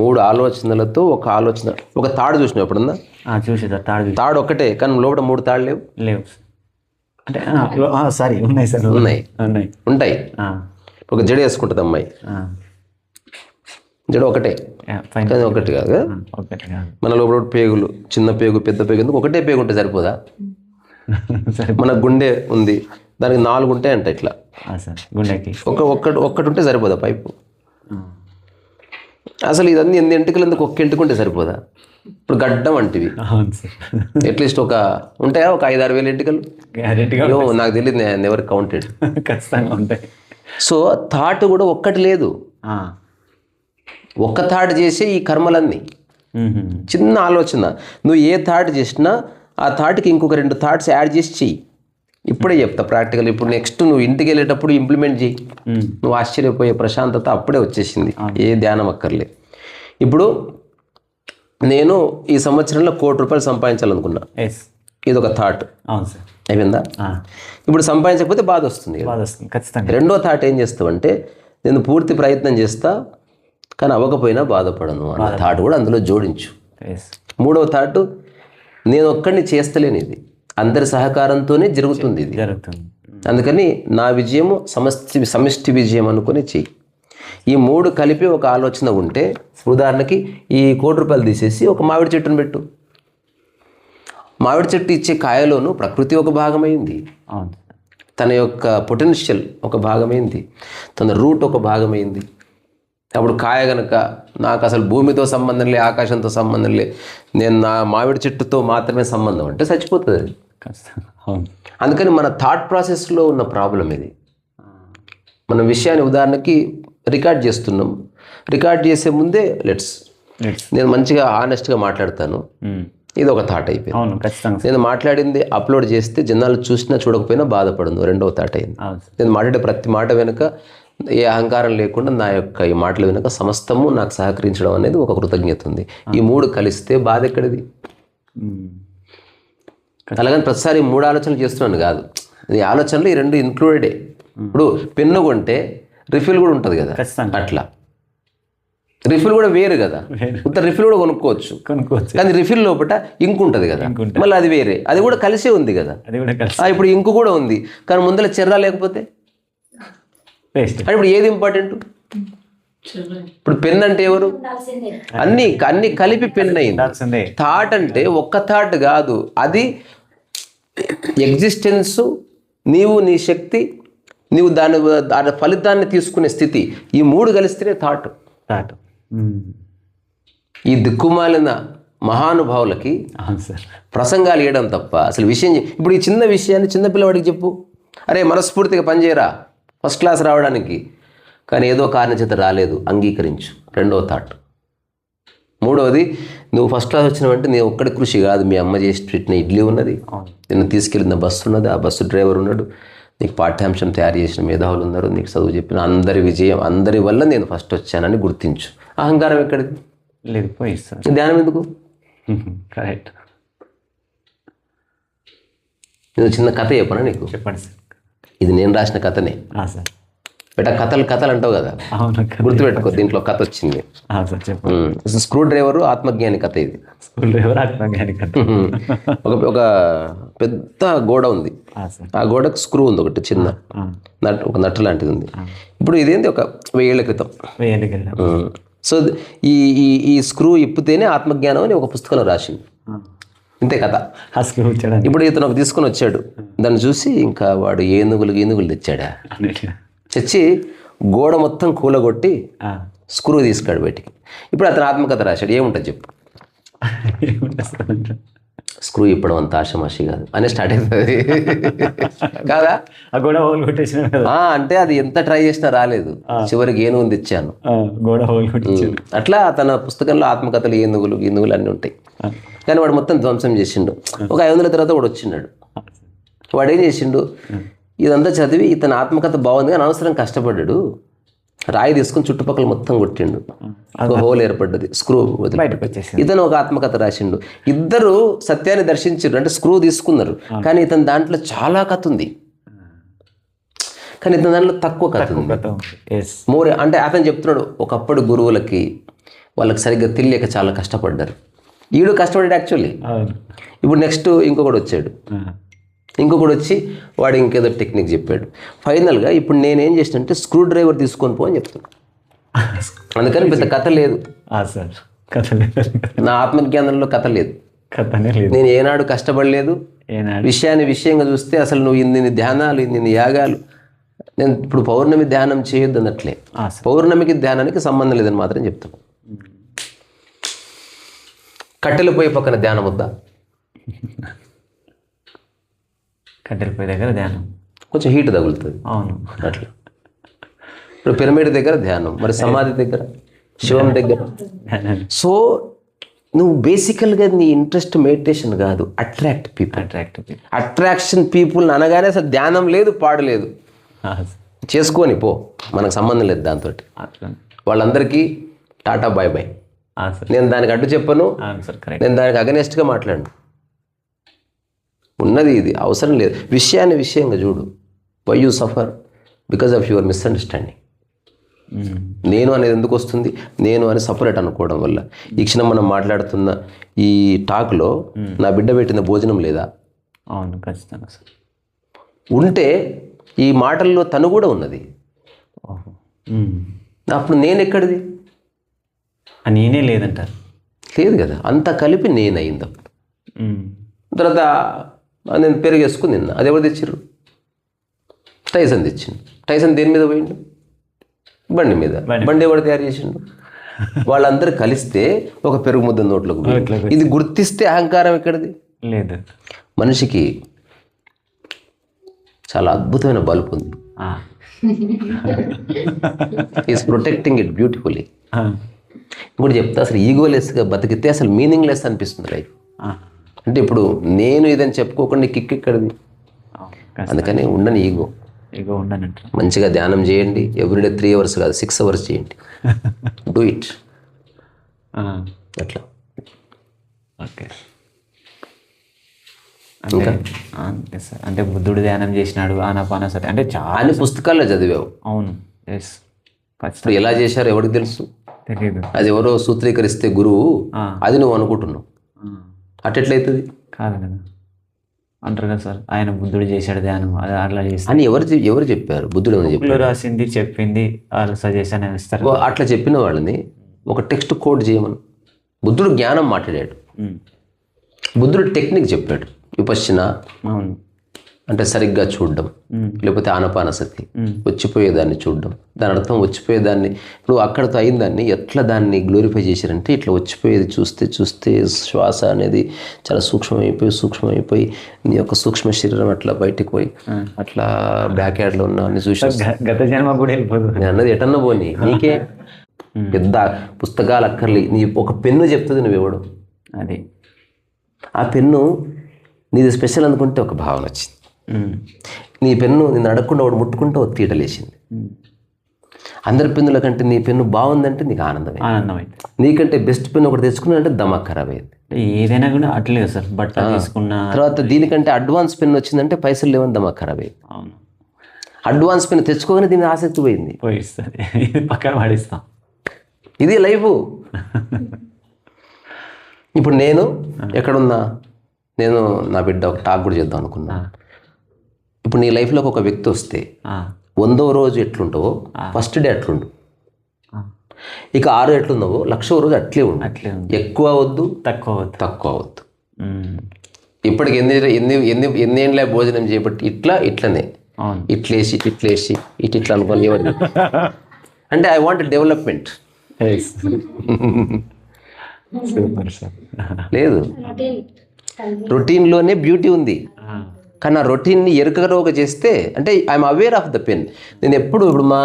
మూడు ఆలోచనలతో ఒక ఆలోచన. ఒక తాడు చూసినావు ఎప్పుడన్నా? చూసేదా? తాడు ఒక్కటే, కానీ లోపల మూడు తాడు లేవు అంటే సారీ ఉన్నాయి సార్. ఉంటాయి. ఒక జడ వేసుకుంటుంది అమ్మాయి, జడ ఒకటే కానీ ఒకటి కాదు. మన లోపల పేగులు, చిన్న పేగు పెద్ద పేగు, ఎందుకు ఒకటే పేగు ఉంటే సరిపోదా? మన గుండె ఉంది, దానికి 4 ఉంటాయి అంట ఇట్లా. గుండెకి ఒక్కటి ఉంటే సరిపోదా పైపు? అసలు ఇదన్నీ ఎన్ని ఎంటుకలు ఎందుకు ఒక్క ఎంటుకుంటే సరిపోదా? ఇప్పుడు గడ్డం వంటివి అట్లీస్ట్ ఒక ఉంటాయా, ఒక 5-6 వేల ఎంటుకలు? నాకు తెలియదు, నేను ఎవరు కౌంటెడ్. ఖచ్చితంగా ఉంటాయి. సో థాట్ కూడా ఒక్కటి లేదు, ఒక్క థాట్ చేసే ఈ కర్మలన్నీ. చిన్న ఆలోచన, నువ్వు ఏ థాట్ చేసినా ఆ థాట్కి ఇంకొక 2 థాట్స్ యాడ్ చేసి చెయ్యి. ఇప్పుడే చెప్తా ప్రాక్టికల్. ఇప్పుడు నెక్స్ట్ నువ్వు ఇంటికి వెళ్ళేటప్పుడు ఇంప్లిమెంట్ చేయి, నువ్వు ఆశ్చర్యపోయే ప్రశాంతత అప్పుడే వచ్చేసింది, ఏ ధ్యానం అక్కర్లే. ఇప్పుడు నేను ఈ సంవత్సరంలో ₹1 కోటి సంపాదించాలనుకున్నా, ఇది ఒక థాట్ అయిపోయిందా? ఇప్పుడు సంపాదించకపోతే బాధ వస్తుంది. రెండో థాట్ ఏం చేస్తావంటే, నేను పూర్తి ప్రయత్నం చేస్తా కానీ అవ్వకపోయినా బాధపడను అన్న థాట్ కూడా అందులో జోడించు. మూడవ థాట్, నేను ఒక్కడిని చేస్తలేను, ఇది అందరి సహకారంతోనే జరుగుతుంది ఇది. అందుకని నా విజయము సమిష్టి విజయం అనుకుని చెయ్యి. ఈ 3 కలిపి ఒక ఆలోచన ఉంటే, ఉదాహరణకి ఈ ₹1 కోటి తీసేసి ఒక మామిడి చెట్టును పెట్టు. మామిడి చెట్టు ఇచ్చే కాయలోను ప్రకృతి ఒక భాగమైంది, తన యొక్క పొటెన్షియల్ ఒక భాగమైంది, తన రూట్ ఒక భాగమైంది. అప్పుడు కాయ గనక నాకు అసలు భూమితో సంబంధం లే, ఆకాశంతో సంబంధం లే, నేను నా మామిడి చెట్టుతో మాత్రమే సంబంధం అంటే చచ్చిపోతుంది అది. అందుకని మన థాట్ ప్రాసెస్లో ఉన్న ప్రాబ్లం ఇది. మన విషయాన్ని ఉదాహరణకి రికార్డ్ చేస్తున్నాం, రికార్డ్ చేసే ముందే నేను మంచిగా ఆనెస్ట్గా మాట్లాడతాను, ఇది ఒక థాట్ అయిపోయింది. నేను మాట్లాడింది అప్లోడ్ చేస్తే జనాలు చూసినా చూడకపోయినా బాధపడను, రెండవ థాట్ అయింది. నేను మాట్లాడే ప్రతి మాట వెనుక ఏ అహంకారం లేకుండా నా యొక్క ఈ మాటల వెనుక సమస్తము నాకు సహకరించడం అనేది ఒక కృతజ్ఞత ఉంది. ఈ 3 కలిస్తే బాధ ఎక్కడిది? అలాగని ప్రతిసారి 3 ఆలోచనలు చేస్తున్నాను కాదు, ఈ ఆలోచనలు ఈ 2 ఇంక్లూడెడే. ఇప్పుడు పెన్ను కొంటే రిఫిల్ కూడా ఉంటుంది కదా, అట్లా రిఫిల్ కూడా వేరు కదా, ఉత్త రిఫిల్ కూడా కొనుక్కోవచ్చు, కానీ రిఫిల్ లోపల ఇంకు ఉంటుంది కదా, మళ్ళీ అది వేరే, అది కూడా కలిసే ఉంది కదా. ఇప్పుడు ఇంకు కూడా ఉంది కానీ ముందర చెర్రా లేకపోతే ఇప్పుడు ఏది ఇంపార్టెంట్? ఇప్పుడు పెన్ అంటే ఎవరు? అన్ని కలిపి పెన్ అయింది. థాట్ అంటే ఒక్క థాట్ కాదు, అది ఎగ్జిస్టెన్స్, నీవు నీ శక్తి, నీవు దాని ఫలితాన్ని తీసుకునే స్థితి, ఈ 3 కలిస్తేనే థాట్. ఈ దిక్కుమాలిన మహానుభావులకి ప్రసంగాలు ఇవ్వడం తప్ప అసలు విషయం. ఇప్పుడు ఈ చిన్న విషయాన్ని చిన్నపిల్లవాడికి చెప్పు, అరే మనస్ఫూర్తిగా పనిచేయరా ఫస్ట్ క్లాస్ రావడానికి, కానీ ఏదో కారణం చేత రాలేదు, అంగీకరించు, రెండో థాట్. మూడవది, నువ్వు ఫస్ట్ క్లాస్ వచ్చినావంటే నీ ఒక్కడి కృషి కాదు, మీ అమ్మ చేసి పెట్టిన ఇడ్లీ ఉన్నది, నిన్ను తీసుకెళ్ళిన బస్సు ఉన్నది, ఆ బస్సు డ్రైవర్ ఉన్నాడు, నీకు పాఠ్యాంశం తయారు చేసిన మేధావులు ఉన్నారు, నీకు చదువు చెప్పిన అందరి విజయం, అందరి వల్ల నేను ఫస్ట్ వచ్చానని గుర్తించు. అహంకారం ఎక్కడిది? లేదు, పోయిస్తా. ధ్యానం ఎందుకు? కరెక్ట్. నేను చిన్న కథ చెప్పనా నీకు? చెప్పండి సార్. ఇది నేను రాసిన కథనే సార్. బేటా కథలు అంటావు కదా, గుర్తుపెట్టుకో, దీంట్లో కథ వచ్చింది. స్క్రూ డ్రైవరు ఆత్మజ్ఞాని కథ ఇది. ఒక పెద్ద గోడ ఉంది, ఆ గోడకు స్క్రూ ఉంది ఒకటి, చిన్న ఒక నట్టు లాంటిది ఉంది. ఇప్పుడు ఇదేంటి, ఒక 1000 ఏళ్ల క్రితం. సో ఈ స్క్రూ ఇప్పితేనే ఆత్మజ్ఞానం అని ఒక పుస్తకంలో రాసింది. ఇంతే కథ. ఇప్పుడు ఇతను ఒక తీసుకొని వచ్చాడు, దాన్ని చూసి ఇంకా వాడు ఏనుగులు తెచ్చాడా, తెచ్చి గోడ మొత్తం కూలగొట్టి స్క్రూ తీసుకాడు బయటికి. ఇప్పుడు అతను ఆత్మకథ రాశాడు, ఏముంటుంది చెప్పు? స్క్రూ ఇప్పడం అంత ఆషమాషి కాదు అని స్టార్ట్ అవుతుంది కాదా? అంటే అది ఎంత ట్రై చేసినా రాలేదు, చివరికి ఏనుగుని తెచ్చాను. అట్లా తన పుస్తకంలో ఆత్మకథలు ఏనుగులు అన్నీ ఉంటాయి. కానీ వాడు మొత్తం ధ్వంసం చేసిండు. ఒక 500 తర్వాత వాడు వచ్చిండు. వాడు ఏం చేసిండు, ఇదంతా చదివి ఇతని ఆత్మకథ బాగుంది కానీ అనవసరం కష్టపడ్డాడు, రాయి తీసుకుని చుట్టుపక్కల మొత్తం కొట్టిండు, ఒక హోల్ ఏర్పడ్డది, స్క్రూ ఇతను ఒక ఆత్మకథ రాసిండు. ఇద్దరు సత్యాన్ని దర్శించారు, అంటే స్క్రూ తీసుకున్నారు, కానీ ఇతని దాంట్లో చాలా కథ ఉంది, కానీ ఇతని దాంట్లో తక్కువ కథ ఉంది. మోరే అంటే అతను చెప్తున్నాడు, ఒకప్పుడు గురువులకి వాళ్ళకి సరిగ్గా తెలియక చాలా కష్టపడ్డారు. ఈడు కష్టపడ్డాడు యాక్చువల్లీ. అవును. ఇప్పుడు నెక్స్ట్ ఇంకొకటి వచ్చాడు, ఇంకొకటి వచ్చి వాడు ఇంకేదో టెక్నిక్ చెప్పాడు. ఫైనల్గా ఇప్పుడు నేనేం చేసినంటే స్క్రూ డ్రైవర్ తీసుకొని పో అని చెప్తున్నాను. అందుకని పెద్ద కథ లేదు సార్, కథ లేదు. నా ఆత్మజ్ఞానంలో, కథ లేదు, కథనే లేదు. నేను ఏనాడు కష్టపడలేదు. ఏనాడు విషయాన్ని విషయంగా చూస్తే అసలు నువ్వు ఇన్ని ధ్యానాలు, ఇన్ని యాగాలు, నేను ఇప్పుడు పౌర్ణమి ధ్యానం చేయొద్దు అన్నట్లే. పౌర్ణమికి ధ్యానానికి సంబంధం లేదని మాత్రం చెప్తాను. కట్టెలు పోయి పక్కన ధ్యానం వద్దా? కట్టెల పొయ్యి దగ్గర ధ్యానం కొంచెం హీట్ తగులుతుంది. అవును. అట్లా ఇప్పుడు పిరమిడ్ దగ్గర ధ్యానం, మరి సమాధి దగ్గర, శివం దగ్గర. సో నువ్వు బేసికల్గా నీ ఇంట్రెస్ట్ మెడిటేషన్ కాదు, అట్రాక్ట్ పీపుల్. అట్రాక్షన్ పీపుల్ అనగానే అసలు ధ్యానం లేదు, పాడు లేదు, చేసుకొని పో, మనకు సంబంధం లేదు దాంతో. వాళ్ళందరికీ టాటా బాయ్ బాయ్. నేను దానికి అడ్డు చెప్పను, నేను దానికి అగనెస్ట్గా మాట్లాడను. ఉన్నది ఇది, అవసరం లేదు. విషయాన్ని విషయంగా చూడు. Why you suffer because of your misunderstanding. నేను అనేది ఎందుకు వస్తుంది? నేను అని సపరేట్ అనుకోవడం వల్ల. ఈ క్షణం మనం మాట్లాడుతున్న ఈ టాక్లో నా బిడ్డ పెట్టిన భోజనం లేదా? అవును, ఖచ్చితంగా సార్. ఉంటే ఈ మాటల్లో తను కూడా ఉన్నది. అప్పుడు నేను ఎక్కడిది? నేనే లేదంటారు. లేదు కదా, అంతా కలిపి నేను అయింది. అప్పుడు తర్వాత నేను పెరిగేసుకుని తిన్నా. అది ఎవరు తెచ్చిర్రు? టైసన్ తెచ్చిండు. టైసన్ దేని మీద పోయిండు? బండి మీద. బండి ఎవరు తయారు చేసిండు? వాళ్ళందరూ కలిస్తే ఒక పెరుగు ముద్ద నోట్లోకి పోయింది. ఇది గుర్తిస్తే అహంకారం ఎక్కడిది? లేదు. మనిషికి చాలా అద్భుతమైన బల్బ్ ఉంది. Is protecting it beautifully. ఇప్పుడు చెప్తా, అసలు ఈగోలెస్గా బతికితే అసలు మీనింగ్లెస్ అనిపిస్తుంది లైఫ్. అంటే ఇప్పుడు నేను ఇదని చెప్పుకోకుండా కిక్ ఎక్కడిది? అందుకని ఉండని ఈగో ఉండనంట. మంచిగా ధ్యానం చేయండి. ఎవ్రీడే 3 hours కాదు, 6 hours చేయండి. Do it. అట్లా. ఓకే. అంతే సార్. అంటే బుద్ధుడు ధ్యానం చేసినాడు, ఆనాపానసతి అంటే చాలా అన్ని పుస్తకాల్లో చదివావు. అవును. ఎస్. ఇప్పుడు ఎలా చేశారో ఎవరికి తెలుసు? తెలియదు. అది ఎవరో సూత్రీకరిస్తే గురువు, అది నువ్వు అనుకుంటున్నావు. అట్లెట్లయితుంది? కాదు కదా, అంటారు కదా సార్, ఆయన బుద్ధుడు చేశాడు ధ్యానం, అది అట్లా చేస్తాను అని ఎవరు చెప్పారు? బుద్ధుడు చెప్పారు, రాసింది, చెప్పింది, వాళ్ళు సజెషన్ ఇస్తారు. అట్లా చెప్పిన వాళ్ళని ఒక టెక్స్ట్ కోడ్ చేయమని. బుద్ధుడు జ్ఞానం మాట్లాడాడు, బుద్ధుడు టెక్నిక్ చెప్పాడు. విపశ్యన అంటే సరిగ్గా చూడడం, లేకపోతే ఆనపానసతి, వచ్చిపోయేదాన్ని చూడడం. దాని అర్థం వచ్చిపోయేదాన్ని, ఇప్పుడు అక్కడతో అయిందాన్ని ఎట్లా దాన్ని గ్లోరిఫై చేశారంటే, ఇట్లా వచ్చిపోయేది చూస్తే చూస్తే శ్వాస అనేది చాలా సూక్ష్మమైపోయి నీ యొక్క సూక్ష్మ శరీరం అట్లా బయటికి పోయి అట్లా బ్యాక్ యార్డ్లో ఉన్న అన్ని చూసి గత జన్మ కూడా వెళ్ళిపోతుంది. నేను అన్నది ఎటన్నా పోనీ, నీకే పెద్ద పుస్తకాలు అక్కర్లే. నీ ఒక పెన్ను చెప్తుంది నువ్వెవడు. అది ఆ పెన్ను నీది స్పెషల్ అనుకుంటే ఒక భావన వచ్చింది. నీ పెన్ను నేను అడగకుండా వాడు ముట్టుకుంటే ఒక తీటలేసింది. అందరి పెన్నుల కంటే నీ పెన్ను బాగుందంటే నీకు ఆనందమైంది. నీకంటే బెస్ట్ పెన్ను ఒకటి తెచ్చుకున్నానంటే దమాక్ ఖరాబ్ అయింది. ఏదైనా కూడా అట్లేదు సార్. బట్ తీసుకున్న తర్వాత దీనికంటే అడ్వాన్స్ పెన్ వచ్చిందంటే పైసలు లేవని దమాక్ ఖరాబ్ అయింది. అవును. అడ్వాన్స్ పెన్ తెచ్చుకోగానే దీని ఆసక్తి పోయింది, పోయిస్తుంది, పక్కన పడిస్తాం. ఇది లైఫ్. ఇప్పుడు నేను ఎక్కడున్నా, నేను నా బిడ్డ ఒక టాక్ కూడా చేద్దాం అనుకున్నా. ఇప్పుడు నీ లైఫ్లోకి ఒక వ్యక్తి వస్తే 100వ రోజు ఎట్లుంటావో ఫస్ట్ డే అట్లుండు. ఇక 6 ఎట్లున్నావో 1,00,000వ రోజు అట్లే ఉండు. ఎక్కువ అవద్దు, తక్కువ అవద్దు. ఇప్పటికి ఎన్ని ఏండ్ల భోజనం చేయబట్టి ఇట్లనే ఇట్లేసి ఇట్లా అనుకోని అంటే ఐ వాంట్ డెవలప్మెంట్. లేదు, రొటీన్లోనే బ్యూటీ ఉంది. కానీ ఆ రొటీన్ని ఎరుకరోగ చేస్తే, అంటే I'm aware of the pen. నేను ఎప్పుడు ఇప్పుడు మా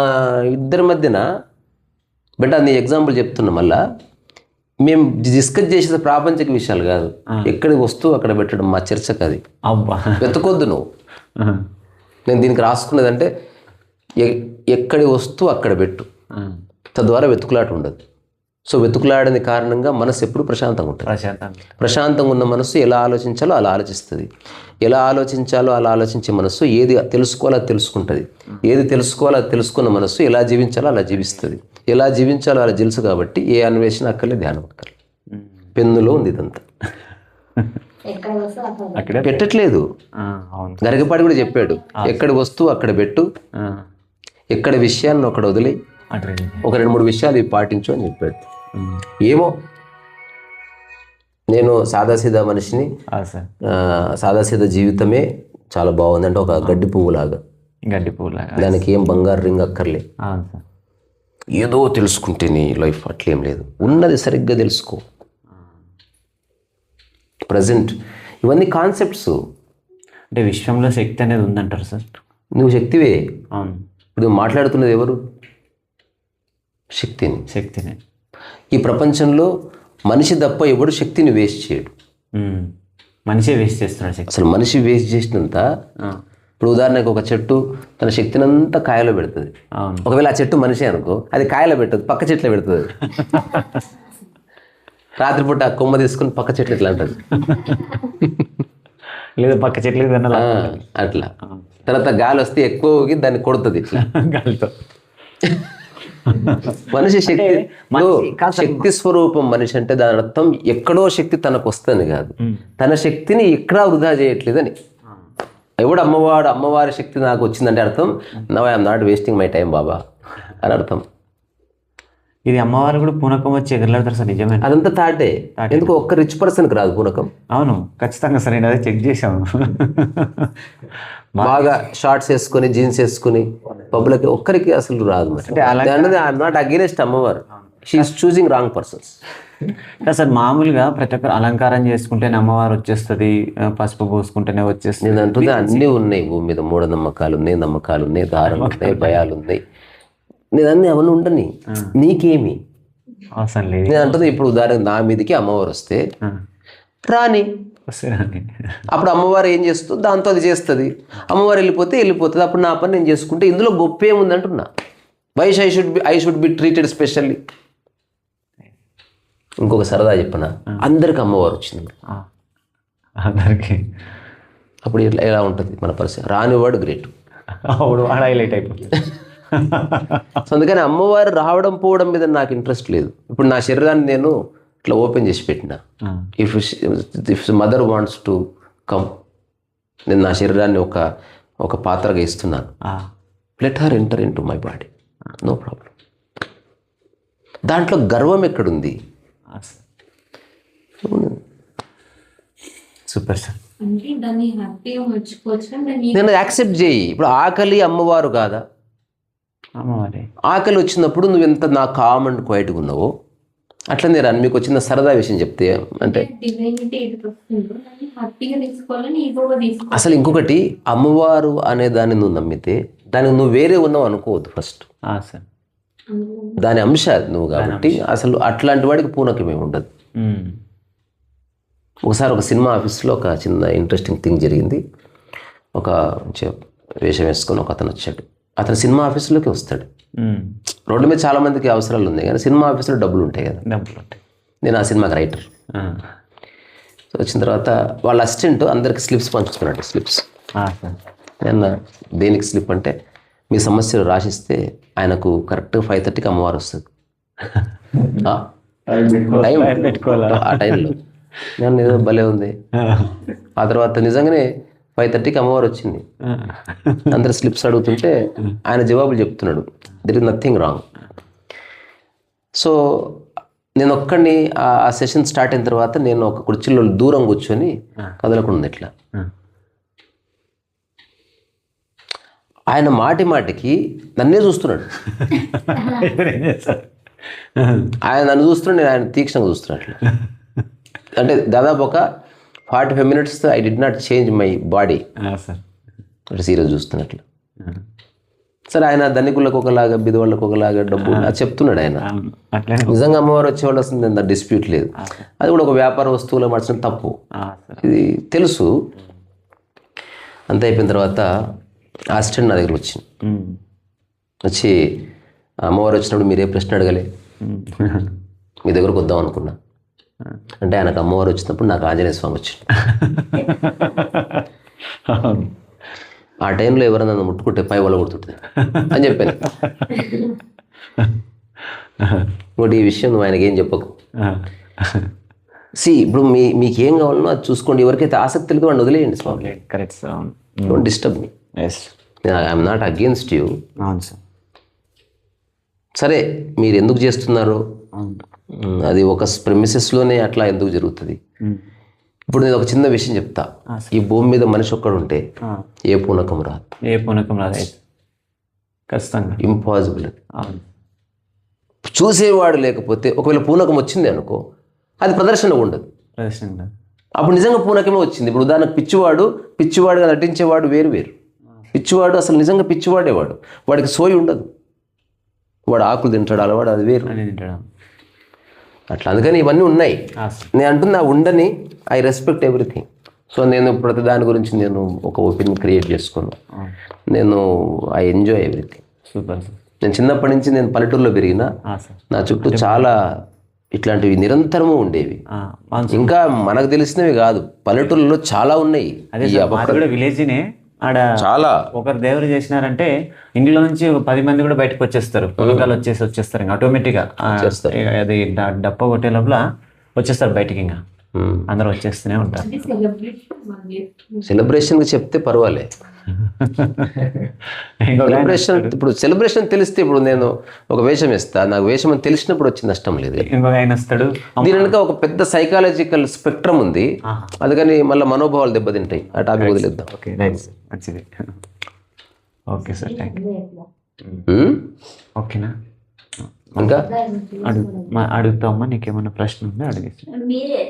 ఇద్దరి మధ్యన బట్ నీ ఎగ్జాంపుల్ చెప్తున్నా, మళ్ళా మేము డిస్కస్ చేసే ప్రాపంచిక విషయాలు కాదు. ఎక్కడికి వస్తువు అక్కడ పెట్టడం మా చర్చకు. అది వెతుకొద్దు నువ్వు. నేను దీనికి రాసుకున్నదంటే ఎక్కడి వస్తువు అక్కడ పెట్టు, తద్వారా వెతుకులాట ఉండదు. సో వెతుకులాడని కారణంగా మనసు ఎప్పుడు ప్రశాంతంగా ఉంటుంది. ప్రశాంతంగా ఉన్న మనసు ఎలా ఆలోచించాలో అలా ఆలోచిస్తుంది. ఎలా ఆలోచించాలో అలా ఆలోచించే మనసు ఏది తెలుసుకోవాలో అది తెలుసుకుంటుంది. ఏది తెలుసుకోవాలో అది తెలుసుకున్న మనసు ఎలా జీవించాలో అలా జీవిస్తుంది. ఎలా జీవించాలో అలా తెలుసు కాబట్టి ఏ అన్వేషణ అక్కర్లే, ధ్యానం అక్కర్లే. పెన్నులో ఉంది ఇదంతా. అక్కడే పెట్టట్లేదు. అవును గరికపాటి కూడా చెప్పాడు, ఎక్కడ వస్తువు అక్కడ పెట్టు, ఎక్కడ విషయాన్ని ఒకటి వదిలి ఒక 2-3 విషయాలు ఇవి పాటించు అని చెప్పాడు. ఏమో నేను సాదాసీదా మనిషిని, సాదాసీదా జీవితమే చాలా బాగుంది. అంటే ఒక గడ్డి పువ్వులాగా, దానికి ఏం బంగారు రింగ్ అక్కర్లే, ఏదో తెలుసుకుంటే నీ లైఫ్ అట్లేం లేదు. ఉన్నది సరిగ్గా తెలుసుకో. ప్రజెంట్ ఇవన్నీ కాన్సెప్ట్స్. అంటే విశ్వంలో శక్తి అనేది ఉందంటారు సార్. నువ్వు శక్తివే. అవును. ఇప్పుడు మాట్లాడుతున్నది ఎవరు? శక్తిని. ఈ ప్రపంచంలో మనిషి తప్ప ఎవడు శక్తిని వేస్ట్ చేయడు. మనిషే వేస్ట్ చేస్తున్నాడు శక్తి. అసలు మనిషి వేస్ట్ చేసినంత, ఇప్పుడు ఉదాహరణకు ఒక చెట్టు తన శక్తిని అంతా కాయలో పెడుతుంది. ఒకవేళ ఆ చెట్టు మనిషి అనుకో, అది కాయలో పెట్టదు, పక్క చెట్లో పెడుతుంది. రాత్రిపూట ఆ కొమ్మ తీసుకుని పక్క చెట్లు ఇట్లా అంటది, లేదా పక్క చెట్లకి అట్లా. తర్వాత గాలి వస్తే ఎక్కువ ఊగి దాన్ని కొడుతుంది ఇట్లా గాలితో. మనిషి శక్తి స్వరూపం. మనిషి అంటే దాని అర్థం ఎక్కడో శక్తి తనకు వస్తుంది కాదు, తన శక్తిని ఎక్కడా వృధా చేయట్లేదని. ఎవడు అమ్మవారి శక్తి నాకు వచ్చిందంటే అర్థం now I'm not wasting my time బాబా అని అర్థం. ఇది అమ్మవారు కూడా పూనకం వచ్చి ఎగరలాడతారు సార్, నిజమే? అదంతా తాటే. ఎందుకు ఒక్క రిచ్ పర్సన్కి రాదు పూనకం? అవును, ఖచ్చితంగా సార్, నేను అదే చెక్ చేశాను. బాగా షార్ట్స్ వేసుకొని జీన్స్ వేసుకుని పబ్లిక్ ఒక్కరికి అసలు రాదు. అంటే ఐఎమ్ నాట్ అగెయిన్స్ట్ అమ్మవారు, she's choosing wrong persons. Sir మామూలుగా ప్రతి ఒక్కరు అలంకారం చేసుకుంటేనే అమ్మవారు వచ్చేస్తుంది, పసుపు పోసుకుంటేనే వచ్చేస్తుంది. నేను అంటుంది అన్నీ ఉన్నాయి భూమి మీద. మూఢనమ్మకాలు ఉన్నాయి, నమ్మకాలు ఉన్నాయి, దారులు ఉన్నాయి, భయాలు ఉన్నాయి. నేను అన్నీ అవన్నీ ఉండని, నీకేమి అవసరం లేదు. నేను అంటుంది ఇప్పుడు ఉదాహరణ నా మీదకి అమ్మవారు వస్తే రాని, అప్పుడు అమ్మవారు ఏం చేస్తుంది దాంతో అది చేస్తుంది. అమ్మవారు వెళ్ళిపోతుంది, అప్పుడు నా పని నేను చేసుకుంటే ఇందులో గొప్ప ఏముంది అంటున్నా. Vaish I should be treated specially. ఇంకొక సరదా చెప్పనా, అందరికి అమ్మవారు వచ్చింది అందరికి, అప్పుడు ఎలా ఉంటుంది మన పరిస్థితి? రానివాడు గ్రేట్, హైలైట్ అయిపోతుంది. సో అందుకని అమ్మవారు రావడం పోవడం మీద నాకు ఇంట్రెస్ట్ లేదు. ఇప్పుడు నా శరీరాన్ని నేను ఇట్లా ఓపెన్ చేసి పెట్టిన, if mother wants to come, నేను నా శరీరాన్ని ఒక పాత్రగా ఇస్తున్నాను. Let her enter into my body, no problem. దాంట్లో గర్వం ఎక్కడుంది? Super sir. నేను యాక్సెప్ట్ చేయి. ఇప్పుడు ఆకలి అమ్మవారు కాదా? అమ్మవారి ఆకలి వచ్చినప్పుడు నువ్వు ఎంత నా కామ్ అండ్ క్వైట్గా ఉన్నావో అట్లా నేను మీకు వచ్చిన సరదా విషయం చెప్తే, అంటే అసలు ఇంకొకటి, అమ్మవారు అనే దాన్ని నువ్వు నమ్మితే దానికి నువ్వు వేరే ఉన్నావు అనుకోవద్దు ఫస్ట్. దాని అంశ నువ్వు కాబట్టి అసలు అట్లాంటి వాడికి పూనకమే ఉండదు. ఒకసారి ఒక సినిమా ఆఫీస్లో ఒక చిన్న ఇంట్రెస్టింగ్ థింగ్ జరిగింది. ఒక వేషం వేసుకొని ఒక అతను వచ్చాడు. అతను సినిమా ఆఫీసులోకి వస్తాడు. రోడ్డు మీద చాలా మందికి అవసరాలు ఉన్నాయి, కానీ సినిమా ఆఫీసులో డబ్బులు ఉంటాయి కదా. నేను ఆ సినిమాకి రైటర్. సో వచ్చిన తర్వాత వాళ్ళ అసిస్టెంట్ అందరికి స్లిప్స్ పంచుతున్నాడు. స్లిప్స్ నేను దేనికి స్లిప్ అంటే, మీ సమస్యలు రాసిస్తే ఆయనకు కరెక్ట్గా 5:30కి అమ్మవారు వస్తుంది. ఆ టైంలో నేను ఏదో భలే ఉంది. ఆ తర్వాత నిజంగానే 5:30కి అమ్మవారు వచ్చింది. అందరు స్లిప్స్ అడుగుతుంటే ఆయన జవాబులు చెప్తున్నాడు. There is nothing wrong. So నేను ఒక్కడిని ఆ సెషన్ స్టార్ట్ అయిన తర్వాత నేను ఒక కుర్చీలో దూరం కూర్చొని కదలకుండా ఇట్లా, ఆయన మాటికి నన్నే చూస్తున్నాడు. ఆయన నన్ను చూస్తున్నాడు, నేను ఆయన తీక్షణంగా చూస్తున్నాడు. అట్లా అంటే దాదాపు ఒక 45 minutes I did not change my body. Serious చూస్తున్నట్లు. సరే ఆయన ధనికులకు ఒకలాగా, బిధవాళ్ళకు ఒకలాగా డబ్బు అది చెప్తున్నాడు ఆయన. నిజంగా అమ్మవారు వచ్చేవాళ్ళు వస్తుంది, అంత డిస్ప్యూట్ లేదు. అది కూడా ఒక వ్యాపార వస్తువులో మార్చడం తప్పు, ఇది తెలుసు. అంత అయిపోయిన తర్వాత అసిస్టెంట్ నా దగ్గర వచ్చింది. వచ్చి అమ్మవారు వచ్చినప్పుడు మీరే ప్రశ్న అడగలే, మీ దగ్గరకు వద్దాం అనుకున్నా అంటే, ఆయనకు అమ్మవారు వచ్చినప్పుడు నాకు ఆంజనేయ స్వామి వచ్చింది. ఆ టైంలో ఎవరైనా నన్ను ముట్టుకుంటే పై వల్ల కొడుతుంటుంది అని చెప్పాను. ఇంకోటి ఈ విషయం నువ్వు ఆయనకి ఏం చెప్పకు. ఇప్పుడు మీకేం కావాలనో అది చూసుకోండి. ఎవరికైతే ఆసక్తి లేదో వాడిని వదిలేయండి స్వామి. Correct sir. Don't disturb me. I'm not against you. అవును సార్. సరే మీరు ఎందుకు చేస్తున్నారు, అది ఒక ప్రెమిసెస్లోనే అట్లా ఎందుకు జరుగుతుంది. ఇప్పుడు నేను ఒక చిన్న విషయం చెప్తా. ఈ భూమి మీద మనిషి ఒక్కడు ఉంటే ఏ పూనకం రాదు. ఏ పూనకం రాదు ఖచ్చితంగా. ఇంపాసిబుల్. చూసేవాడు లేకపోతే ఒకవేళ పూనకం వచ్చింది అనుకో, అది ప్రదర్శన ఉండదు. అప్పుడు నిజంగా పూనకమే వచ్చింది. ఇప్పుడు ఉదాహరణకు పిచ్చివాడుగా నటించేవాడు వేరు. పిచ్చివాడు అసలు నిజంగా పిచ్చివాడేవాడు, వాడికి సోయి ఉండదు, వాడు ఆకులు తింటాడు అలవాడు, అది వేరు. అట్లా అందుకని ఇవన్నీ ఉన్నాయి. నేను అంటున్నా ఉండని, ఐ రెస్పెక్ట్ ఎవ్రీథింగ్. సో నేను ప్రతి దాని గురించి నేను ఒక ఒపీనియన్ క్రియేట్ చేసుకున్నాను. నేను ఐ ఎంజాయ్ ఎవ్రీథింగ్. సూపర్. నేను చిన్నప్పటి నుంచి నేను పల్లెటూరులో పెరిగిన, నా చుట్టూ చాలా ఇట్లాంటివి నిరంతరము ఉండేవి. ఇంకా మనకు తెలిసినవి కాదు, పల్లెటూరులో చాలా ఉన్నాయి. విలేజ్నే ఆడ చాలా ఒకరు దేవుడు చేసినారంటే ఇంట్లో నుంచి 10 మంది కూడా బయటకు వచ్చేస్తారు. పొలగాలు వచ్చేస్తారు ఇంకా ఆటోమేటిక్గా. అది డప్ప కొట్టే లోపల వచ్చేస్తారు బయటికి, ఇంకా అందరూ వచ్చేస్తూనే ఉంటారు. సెలబ్రేషన్ చెప్తే పర్వాలే. సెలబ్రేషన్ ఇప్పుడు సెలబ్రేషన్ తెలిస్తే, ఇప్పుడు నేను ఒక వేషం ఇస్తా, నాకు వేషం అని తెలిసినప్పుడు వచ్చి నష్టం లేదు. ఇంకొక ఆయన వస్తాడు. దీని వెనుక ఒక పెద్ద సైకాలజికల్ స్పెక్ట్రమ్ ఉంది, అందుకని మళ్ళీ మనోభావాలు దెబ్బతింటాయి. ఆ టాపిక్ వదిలేద్దాం. మంచిది. Okay sir, thank you. ఓకేనా, ఇంకా అడుగుతామా? నీకేమన్నా ప్రశ్న ఉందా? అడిగేసి. మీరే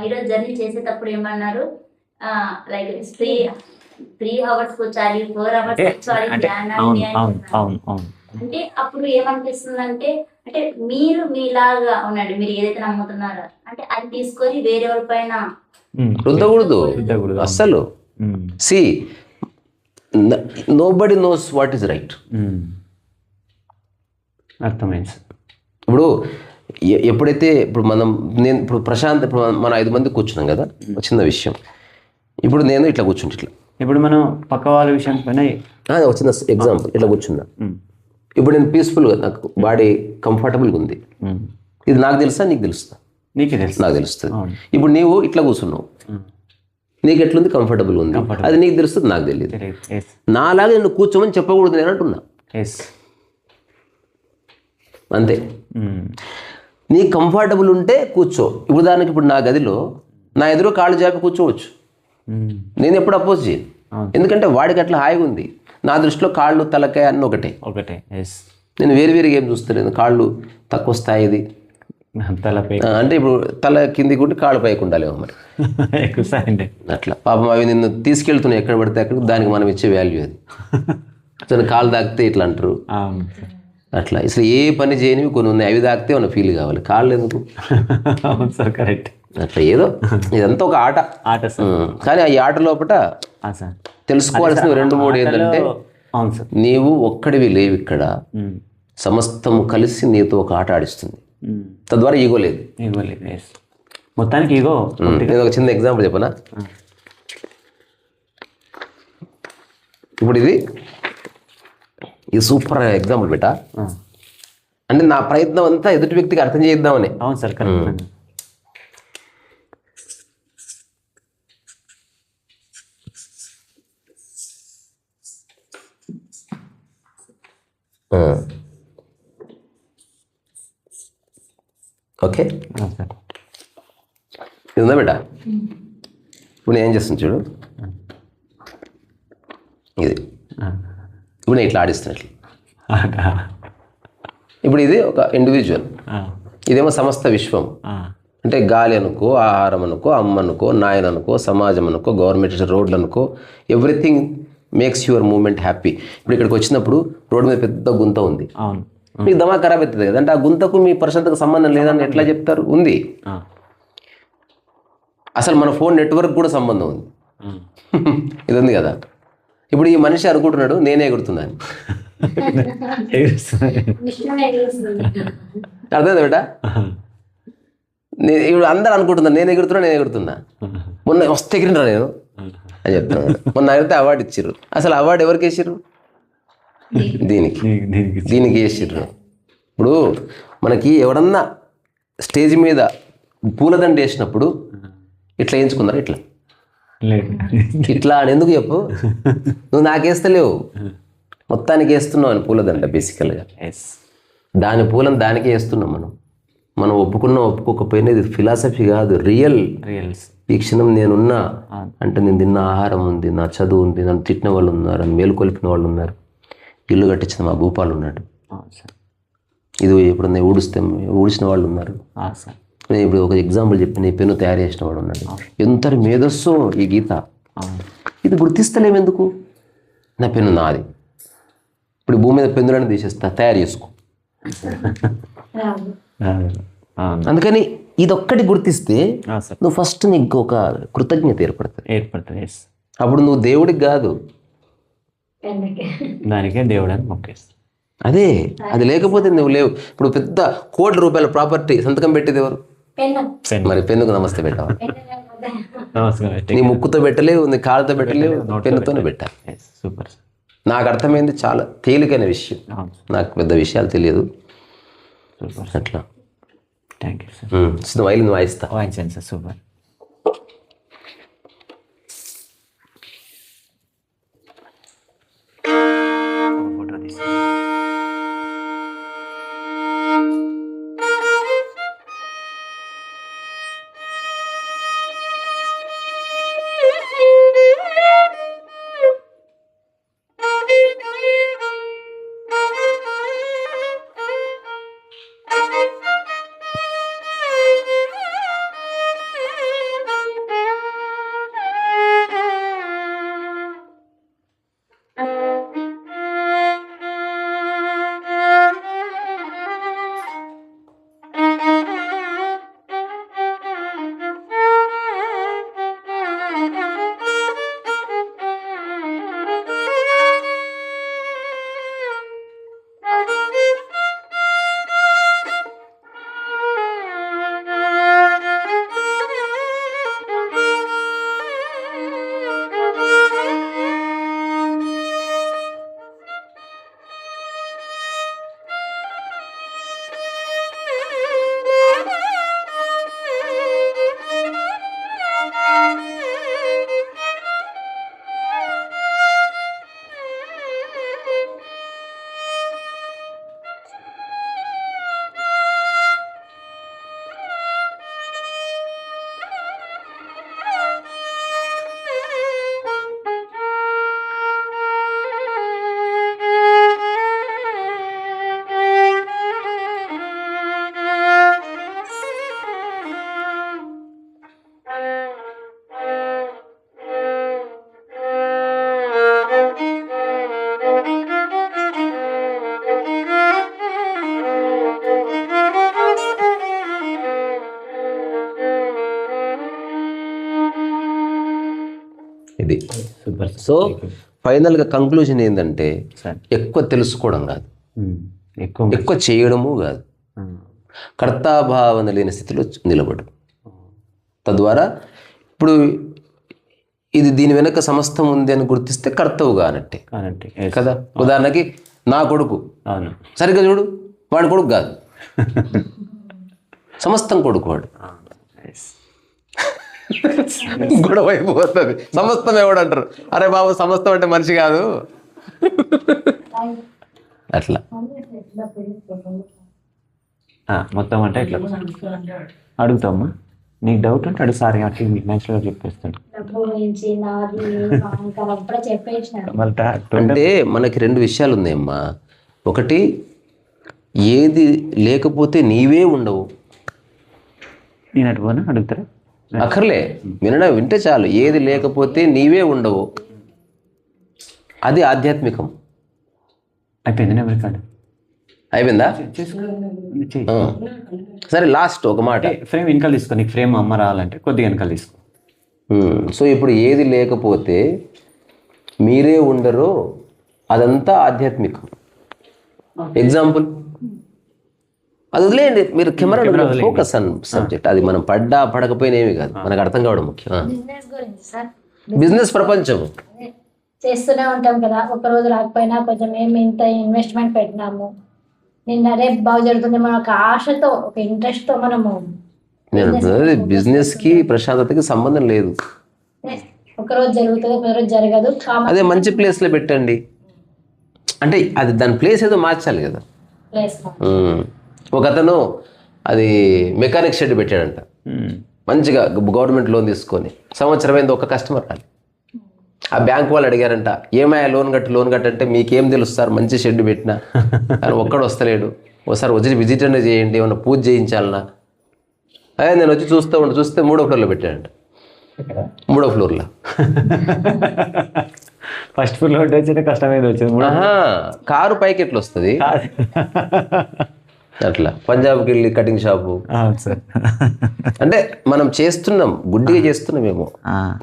ఈరోజు జర్నీ చేసేటప్పుడు ఏమన్నారు, లైక్ 3 hours కూర్చోాలి, 4 hours కూర్చోాలి అంటే అప్పుడు ఏమనిపిస్తుంది అంటే మీరు మీలాగా ఉండండి, మీరు ఏదైతే నమ్ముతున్నారో అంటే అది తీసుకొని వేరెవరి పైన రుద్దకూడదు అస్సలు. See nobody knows what is right. అర్థమైంది. ఇప్పుడు ఎప్పుడైతే ఇప్పుడు ప్రశాంత్, ఇప్పుడు మన 5 మంది కూర్చున్నాం కదా, చిన్న విషయం. ఇప్పుడు నేను ఇట్లా కూర్చుంటే, ఇట్లా ఇప్పుడు మనం పక్క వాళ్ళ విషయం పైన ఒక చిన్న ఎగ్జాంపుల్, ఇట్లా కూర్చున్నా. ఇప్పుడు నేను పీస్ఫుల్గా, నాకు బాడీ కంఫర్టబుల్గా ఉంది. ఇది నాకు తెలుసా, నీకు తెలుస్తా? నీకే తెలుసు. నాకు తెలుస్తుంది. ఇప్పుడు నీవు ఇట్లా కూర్చున్నావు, నీకు ఎట్లుంది, కంఫర్టబుల్ ఉంది, అది నీకు తెలుస్తుంది, నాకు తెలియదు. నాలాగా నేను కూర్చోమని చెప్పకూడదు నేను అంటున్నా. అంతే. నీకు కంఫర్టబుల్ ఉంటే కూర్చో. ఇప్పుడు దానికి ఇప్పుడు నా గదిలో నా ఎదురు కాళ్ళు జాపి కూర్చోవచ్చు, నేను ఎప్పుడు అపోజ్ చేయను. ఎందుకంటే వాడికి అట్లా హాయిగా ఉంది. నా దృష్టిలో కాళ్ళు తలకాయ అన్నీ ఒకటే. నేను వేరుగా ఏం చూస్తలేను. కాళ్ళు తక్కువ స్థాయిది అంటే ఇప్పుడు తల కిందికి ఉంటే కాళ్ళు పైకి ఉండాలి మరి. అట్లా పాపం అవి నిన్ను తీసుకెళ్తున్నాయి ఎక్కడ పడితే అక్కడ, దానికి మనం ఇచ్చే వాల్యూ అది. కాళ్ళు తాకితే ఇట్లా అంటారు. అట్లా అసలు ఏ పని చేయనివి కొన్ని ఉన్నాయి, అవి తాకితే మన ఫీల్ కావాలి, కాళ్ళు ఎందుకు? Sir correct. అట్లా ఏదో ఇదంతా ఒక ఆట. కానీ ఆ ఆట లోపల తెలుసుకోవాల్సిన 2-3 ఏంటంటే, నీవు ఒక్కడివి లేవు ఇక్కడ, సమస్తము కలిసి నీతో ఒక ఆట ఆడిస్తుంది. తద్వారా ఈగో లేదు. మొత్తానికి ఈగో. నేను ఒక చిన్న ఎగ్జాంపుల్ చెప్పనా. ఇప్పుడు ఇది సూపర్ ఎగ్జాంపుల్ బెటా. అంటే నా ప్రయత్నం అంతా ఎదుటి వ్యక్తికి అర్థం చేద్దామని. అవును సార్, కరెక్ట్. ఓకే, ఇది ఉందా బేటా? ఇప్పుడు నేను ఏం చేస్తాను చూడు, ఇది ఇప్పుడు నేను ఇట్లా ఆడిస్తున్నట్లు. ఇప్పుడు ఇది ఒక ఇండివిజువల్, ఇదేమో సమస్త విశ్వం. అంటే గాలి అనుకో, ఆహారం అనుకో, అమ్మ అనుకో, నాయన అనుకో, సమాజం అనుకో, గవర్నమెంట్ రోడ్లు అనుకో, everything makes your moment happy. ఇప్పుడు ఇక్కడికి వచ్చినప్పుడు రోడ్డు మీద పెద్ద గుంత ఉంది, మీకు దమా ఖరాబ్ అవుతుంది కదా. అంటే ఆ గుంతకు మీ ప్రశాంతకు సంబంధం లేదని ఎట్లా చెప్తారు? ఉంది. అసలు మన ఫోన్ నెట్వర్క్ కూడా సంబంధం ఉంది. ఇది ఉంది కదా. ఇప్పుడు ఈ మనిషి అనుకుంటున్నాడు నేనే ఎగురుతున్నాను. అర్థమైందా బేటా? ఇప్పుడు అందరు అనుకుంటున్నాను నేను ఎగురుతున్నా. మొన్న వస్తే ఎగిరినరా నేను అని చెప్తున్నాను. మొన్న అయితే అవార్డు ఇచ్చిర్రు. అసలు అవార్డు ఎవరికి వేసిర్రు? దీనికి వేసిర్రు. ఇప్పుడు మనకి ఎవడన్నా స్టేజ్ మీద పూలదండ వేసినప్పుడు ఇట్లా వేయించుకున్నారు, ఇట్లా లేదు ఇట్లా అని ఎందుకు చెప్పు? నువ్వు నాకేస్తలేవు, మొత్తానికి వేస్తున్నావు అని పూలదండ. బేసికల్గా ఎస్, దాని పూలను దానికే వేస్తున్నాం మనం ఒప్పుకున్నా ఒప్పుకోకపోయినా ఇది ఫిలాసఫీ కాదు, రియల్స్. ఈ క్షణం నేనున్నా అంటే నేను తిన్న ఆహారం ఉంది, నా చదువు ఉంది, నన్ను తిట్టిన వాళ్ళు ఉన్నారు, నన్ను మేలుకొల్పిన వాళ్ళు ఉన్నారు, ఇల్లు కట్టించిన మా భూపాలు ఉన్నాడు, ఇది ఇప్పుడు నేను ఊడిచిన వాళ్ళు ఉన్నారు. నేను ఇప్పుడు ఒక ఎగ్జాంపుల్ చెప్పి నీ పెన్ను తయారు చేసిన వాడు ఉన్నాడు. ఎంత మేధస్సో ఈ గీత, ఇది గుర్తిస్తలేము ఎందుకు? నా పెన్ను నాది, ఇప్పుడు భూమి మీద పెన్నులను తీసేస్తా, తయారు చేసుకో. అందుకని ఇదొక్కటి గుర్తిస్తే నువ్వు ఫస్ట్ నీకు ఒక కృతజ్ఞత ఏర్పడుతుంది. అప్పుడు నువ్వు దేవుడికి కాదు, దానికే దేవుడు అని మొక్కేస్తా. అదే, అది లేకపోతే నువ్వు లేవు. ఇప్పుడు పెద్ద ₹1,00,00,000 ప్రాపర్టీ సంతకం పెట్టేది ఎవరు? మరి పెన్నుకు నమస్తే పెట్టావా? నీ ముక్కుతో పెట్టలేవు, నీ కాళ్ళతో పెట్టలేవు, పెన్నుతోనే పెట్టాలి. సూపర్. నాకు అర్థమైంది, చాలా తేలికైన విషయం, నాకు పెద్ద విషయాలు తెలియదు. అట్లా థ్యాంక్ యూ సార్. వైలిన్ వాయిస్తా. వాయించండి సార్. సూపర్. ఫోటో తీసి ఇది. సో ఫైనల్గా కంక్లూజన్ ఏంటంటే ఎక్కువ తెలుసుకోవడం కాదు, ఎక్కువ చేయడము కాదు, కర్తాభావన లేని స్థితిలో నిలబడు. తద్వారా ఇప్పుడు ఇది దీని వెనక సమస్తం ఉంది అని గుర్తిస్తే కర్తవుగా అన్నట్టే కదా. ఉదాహరణకి నా కొడుకు, సరిగ్గా చూడు, వాడి కొడుకు కాదు, సమస్తం కొడుకు వాడు. గొడవ అయిపోతుంది. సమస్తం ఎవడు అంటారు, అరే బాబు సమస్తం అంటే మనిషి కాదు అట్లా. మొత్తం అంటే ఇట్లా అడుగుతామా, నీకు డౌట్ అంటే అడుగు, సారీ అట్లా న్యాచురల్గా చెప్పేస్తాడు. అంటే మనకి 2 విషయాలు ఉన్నాయమ్మా. ఒకటి, ఏది లేకపోతే నీవే ఉండవు. నేను అటుపోనా అడుగుతారా? అక్కర్లే, వింటే చాలు. ఏది లేకపోతే నీవే ఉండవు, అది ఆధ్యాత్మికం. అయిపోయింది నెంబర్ కార్డు అయిపోయిందా? సరే, లాస్ట్ ఒక మాట. ఫ్రేమ్ వెనకాల తీసుకో, నీకు ఫ్రేమ్ అమ్మ రావాలంటే కొద్దిగా వెనకాల తీసుకో. సో ఇప్పుడు ఏది లేకపోతే మీరే ఉండరో అదంతా ఆధ్యాత్మికం. ఎగ్జాంపుల్ అది వదిలేయండి, మీరు కెమెరా ఫోకస్ ఆన్ సబ్జెక్ట్. అది మనం పడకపోయినా ఏమి కాదు, మనకు అర్థం కావడం ముఖ్యం. బిజినెస్ ప్రపంచం చేస్తూనే ఉంటాం కదా, ఒక రోజు రాకపోయినా కొంచెం మేము ఇంత ఇన్వెస్ట్మెంట్ పెట్టినాము, నిన్న రేపు బాగా జరుగుతుంది మన ఒక ఆశతో ఒక ఇంట్రెస్ట్ తో మనము నేను బిజినెస్కి ప్రశాంతతకి సంబంధం లేదు. ఒకరోజు జరుగుతుంది ఒకరోజు జరగదు. అదే మంచి ప్లేస్లో పెట్టండి. అంటే అది దాని ప్లేస్ ఏదో మార్చాలి కదా. ఒక అతను అది మెకానిక్ షెడ్ పెట్టాడంట, మంచిగా గవర్నమెంట్ లోన్ తీసుకొని. సంవత్సరం అయింది, ఒక కస్టమర్ రాలి. ఆ బ్యాంక్ వాళ్ళు అడిగారంట, ఏమయ్యా లోన్ కట్టు అంటే, మీకేం తెలుసు సార్, మంచి షెడ్ పెట్టినా కానీ ఒక్కడు వస్తలేడు, ఒకసారి వచ్చి విజిట్ అనేది చేయండి, ఏమన్నా పూజ చేయించాలన్నా. అదే నేను వచ్చి చూస్తే 3వ ఫ్లోర్లో పెట్టాడంట. 3వ ఫ్లోర్లో ఫస్ట్ ఫ్లోర్ వచ్చిన కష్టమైంది వచ్చింది. కారు పైకి ఎట్లా వస్తుంది అట్లా. పంజాబ్కి వెళ్ళి కటింగ్ షాపు. సార్ అంటే మనం చేస్తున్నాం, గుడ్డిగా చేస్తున్నామేమో,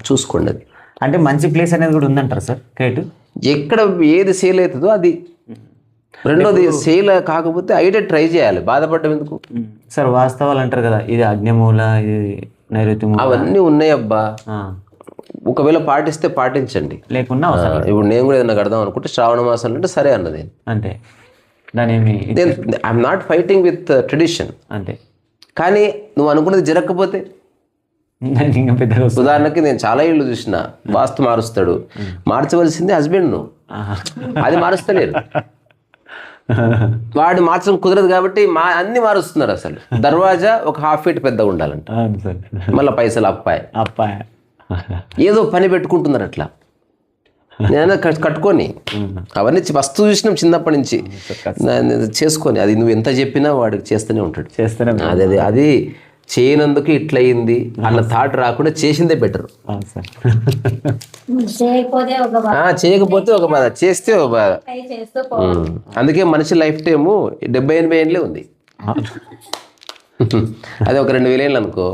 చూసుకోండి. అది అంటే మంచి ప్లేస్ అనేది కూడా ఉందంటారు సార్ క్రియేట్. ఎక్కడ ఏది సేల్ అవుతుందో అది. రెండోది సేల్ కాకపోతే ఐడియా ట్రై చేయాలి, బాధపడ్డం ఎందుకు సార్. వాస్తవాలు అంటారు కదా, ఇది అగ్నిమూల, ఇది నైరుతి మూల, అవన్నీ ఉన్నాయి అబ్బా. ఒకవేళ పాటిస్తే పాటించండి, లేకున్నా ఇప్పుడు నేను కూడా ఏదైనా కడదాం అనుకుంటే శ్రావణ మాసం అంటే సరే అన్నది అంతే. దాని I'm not fighting with tradition అంతే. కానీ నువ్వు అనుకున్నది జరగకపోతే, ఇంకా పెద్ద ఉదాహరణకి నేను చాలా ఇళ్ళు చూసిన, వాస్తు మారుస్తాడు, మార్చవలసింది హస్బెండ్, నువ్వు అది మారుస్తలేరు. వాడు మార్చడం కుదరదు కాబట్టి అన్ని మారుస్తున్నారు. అసలు దర్వాజా ఒక 1/2 ఫీట్ పెద్దగా ఉండాలంట, మళ్ళీ పైసలు అప్పాయ ఏదో పని పెట్టుకుంటున్నారు అట్లా. నేను కట్టుకొని అవన్నీ వస్తువు చూసినాం చిన్నప్పటి నుంచి చేసుకొని, అది నువ్వు ఎంత చెప్పినా వాడికి చేస్తూనే ఉంటాడు. అది చేయనందుకు ఇట్లయింది అన్న థాట్ రాకుండా చేసిందే బెటర్. చేయకపోతే ఒక బాధ, చేస్తే ఒక బాధ. అందుకే మనిషి లైఫ్ టైము 70-80 ఏళ్ళే ఉంది. అదే ఒక 2000 ఏళ్ళు అనుకో,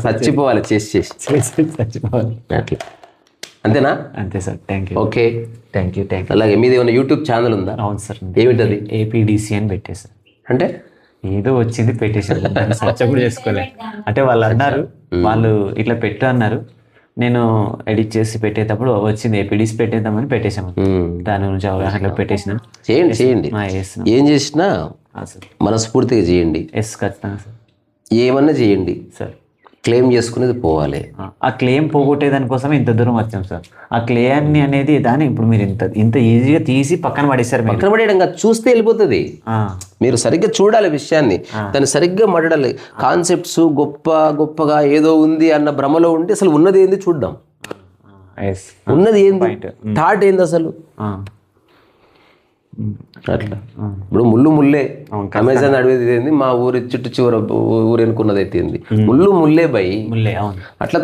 చచ్చిపోవాలి చేసి చచ్చిపోవాలి అట్లా. అంతేనా? అంతే sir. Thank you. Okay, thank you. అలాగే మీది ఏమైనా యూట్యూబ్ ఛానల్ ఉందా? అవును సార్. ఏమిటది? APDC అని పెట్టేశారు. అంటే ఏదో వచ్చింది పెట్టేశారు, సర్చ్ కూడా చేసుకోలే. అంటే వాళ్ళు అన్నారు, వాళ్ళు ఇట్లా పెట్టు అన్నారు, నేను ఎడిట్ చేసి పెట్టేటప్పుడు వచ్చింది APDC పెట్టేద్దామని పెట్టేశాము. దాని గురించి అవగాహన పెట్టేసినాం. చేయండి. ఏం చేసినా మనస్ఫూర్తిగా చేయండి. ఖచ్చితంగా సార్. ఏమన్నా చేయండి సార్, క్లెయిమ్ చేసుకునేది పోవాలి. ఆ క్లెయిమ్ పోగొట్టే దానికోసం ఇంత దూరం వచ్చాం సార్. ఆ క్లెయిమ్ అనేది దాన్ని ఇప్పుడు మీరు ఇంత ఈజీగా తీసి పక్కన పడేశారు. పక్కన పడేయడం చూస్తే వెళ్ళిపోతుంది. మీరు సరిగ్గా చూడాలి విషయాన్ని, దాన్ని సరిగ్గా మడడాలి. కాన్సెప్ట్స్ గొప్పగా ఏదో ఉంది అన్న భ్రమలో ఉంటే అసలు ఉన్నది ఏంది చూద్దాం. ఉన్నది ఏంది, థాట్ ఏంది అసలు. అట్లా ఇప్పుడు ముల్లే అమెజాన్ అడిగేది ఏంది, మా ఊరి చుట్టూ చివర ఊరు ఎన్నుకున్నది అయితే ఏంది, ముల్లే బై. అట్లా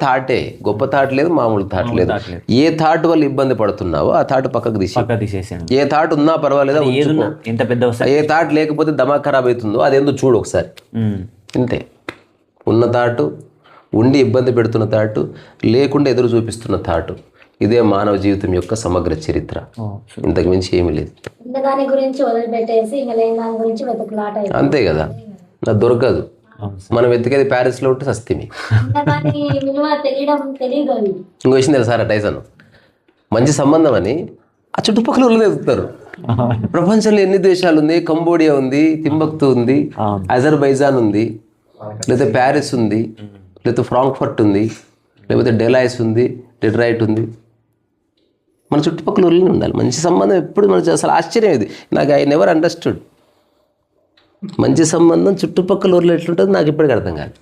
థాటే, గొప్ప థాట్ లేదు, మామూలు థాట్ లేదు. ఏ థాట్ వల్ల ఇబ్బంది పడుతున్నావో ఆ థాట్ పక్కకు తీసేసాను. ఏ థాట్ ఉన్నా పర్వాలేదా, ఏ థాట్ లేకపోతే దమా ఖరాబ్ అవుతుందో అదేందో చూడు ఒకసారి. ఇంతే. ఉన్న థాటు, ఉండి ఇబ్బంది పెడుతున్న థాటు, లేకుండా ఎదురు చూపిస్తున్న థాటు, ఇదే మానవ జీవితం యొక్క సమగ్ర చరిత్ర. ఇంతకు మించి ఏమీ లేదు. అంతే కదా, నాకు దొరకదు. మనం వెతికేది ప్యారిస్లో ఉంటే సస్తిమి. ఇంకో విషయం తెలుసారా, టైసన్ మంచి సంబంధం అని ఆ చుట్టుపక్కల వాళ్ళు వెతుకుతారు. ప్రపంచంలో ఎన్ని దేశాలు ఉంది, కంబోడియా ఉంది, తింబక్తు ఉంది, అజర్బైజాన్ ఉంది, లేకపోతే ప్యారిస్ ఉంది, లేకపోతే ఫ్రాంక్ఫర్ట్ ఉంది, లేకపోతే డెలాయిస్ ఉంది, డెట్రాయిట్ ఉంది. మన చుట్టుపక్కల ఊళ్ళో ఉండాలి మంచి సంబంధం. ఎప్పుడు మనకి అసలు ఆశ్చర్యం ఇది, నాకు ఐ నెవర్ అండర్స్టూడ్. మంచి సంబంధం చుట్టుపక్కల ఊళ్ళో ఎట్లుంటుంది నాకు ఇప్పటికీ అర్థం కాదు.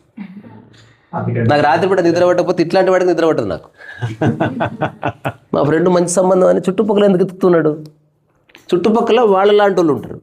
నాకు రాత్రి పూట నిద్ర పట్టకపోతే ఇట్లాంటి వాడికి నిద్ర పట్టదు నాకు. మా ఫ్రెండ్ మంచి సంబంధం అని చుట్టుపక్కల ఎందుకు ఎత్తుకుతున్నాడు? చుట్టుపక్కల వాళ్ళ లాంటి వాళ్ళు ఉంటారు.